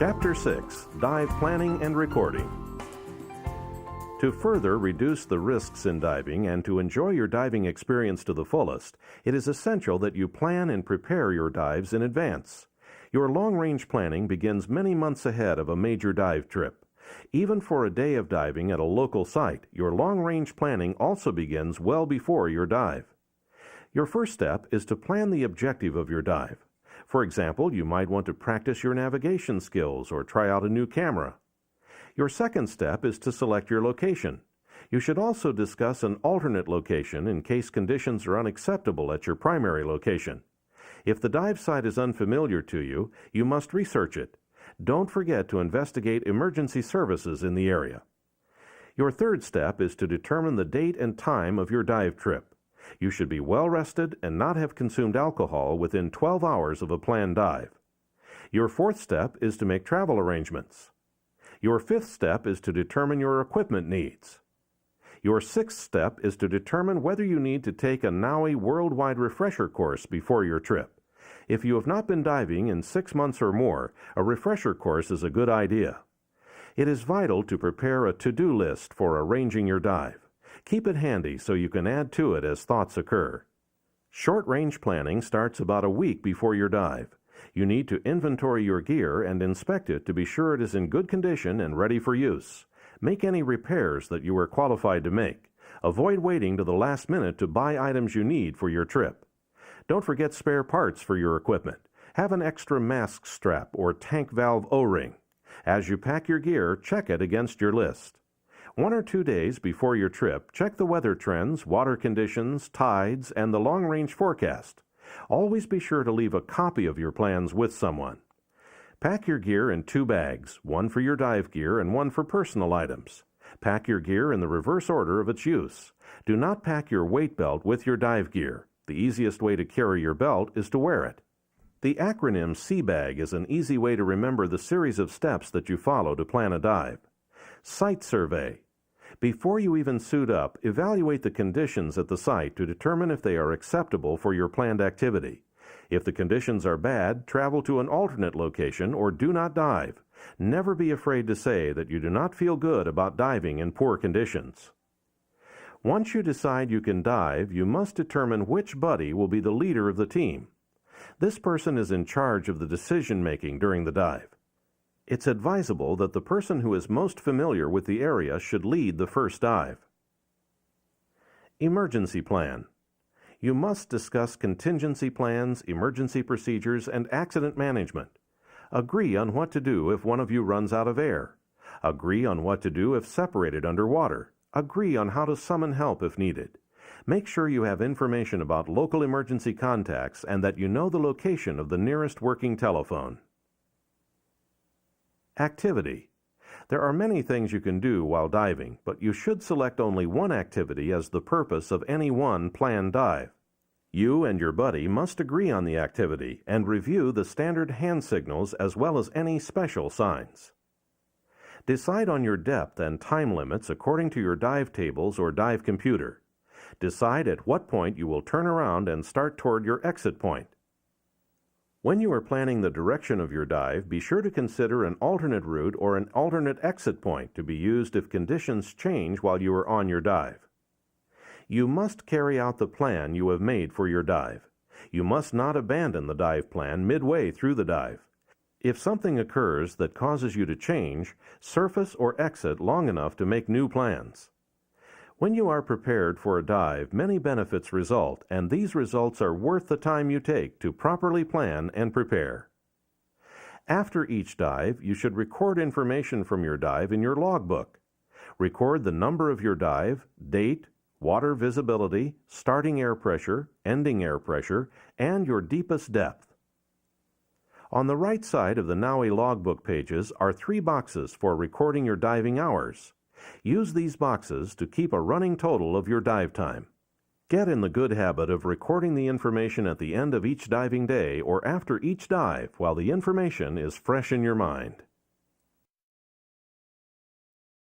Chapter 6, Dive Planning and Recording. To further reduce the risks in diving and to enjoy your diving experience to the fullest, it is essential that you plan and prepare your dives in advance. Your long-range planning begins many months ahead of a major dive trip. Even for a day of diving at a local site, your long-range planning also begins well before your dive. Your first step is to plan the objective of your dive. For example, you might want to practice your navigation skills or try out a new camera. Your second step is to select your location. You should also discuss an alternate location in case conditions are unacceptable at your primary location. If the dive site is unfamiliar to you, you must research it. Don't forget to investigate emergency services in the area. Your third step is to determine the date and time of your dive trip. You should be well rested and not have consumed alcohol within 12 hours of a planned dive. Your fourth step is to make travel arrangements. Your fifth step is to determine your equipment needs. Your sixth step is to determine whether you need to take a NAUI worldwide refresher course before your trip. If you have not been diving in 6 months or more, a refresher course is a good idea. It is vital to prepare a to-do list for arranging your dive. Keep it handy so you can add to it as thoughts occur. Short-range planning starts about a week before your dive. You need to inventory your gear and inspect it to be sure it is in good condition and ready for use. Make any repairs that you are qualified to make. Avoid waiting to the last minute to buy items you need for your trip. Don't forget spare parts for your equipment. Have an extra mask strap or tank valve O-ring. As you pack your gear, check it against your list. 1 or 2 days before your trip, check the weather trends, water conditions, tides, and the long-range forecast. Always be sure to leave a copy of your plans with someone. Pack your gear in 2 bags, one for your dive gear and one for personal items. Pack your gear in the reverse order of its use. Do not pack your weight belt with your dive gear. The easiest way to carry your belt is to wear it. The acronym C-BAG is an easy way to remember the series of steps that you follow to plan a dive. Site survey. Before you even suit up, evaluate the conditions at the site to determine if they are acceptable for your planned activity. If the conditions are bad, travel to an alternate location or do not dive. Never be afraid to say that you do not feel good about diving in poor conditions. Once you decide you can dive, you must determine which buddy will be the leader of the team. This person is in charge of the decision-making during the dive. It's advisable that the person who is most familiar with the area should lead the first dive. Emergency plan. You must discuss contingency plans, emergency procedures, and accident management. Agree on what to do if one of you runs out of air. Agree on what to do if separated underwater. Agree on how to summon help if needed. Make sure you have information about local emergency contacts and that you know the location of the nearest working telephone. Activity. There are many things you can do while diving, but you should select only one activity as the purpose of any one planned dive. You and your buddy must agree on the activity and review the standard hand signals as well as any special signs. Decide on your depth and time limits according to your dive tables or dive computer. Decide at what point you will turn around and start toward your exit point. When you are planning the direction of your dive, be sure to consider an alternate route or an alternate exit point to be used if conditions change while you are on your dive. You must carry out the plan you have made for your dive. You must not abandon the dive plan midway through the dive. If something occurs that causes you to change, surface or exit long enough to make new plans. When you are prepared for a dive, many benefits result, and these results are worth the time you take to properly plan and prepare. After each dive, you should record information from your dive in your logbook. Record the number of your dive, date, water visibility, starting air pressure, ending air pressure, and your deepest depth. On the right side of the NAUI logbook pages are 3 boxes for recording your diving hours. Use these boxes to keep a running total of your dive time. Get in the good habit of recording the information at the end of each diving day or after each dive while the information is fresh in your mind.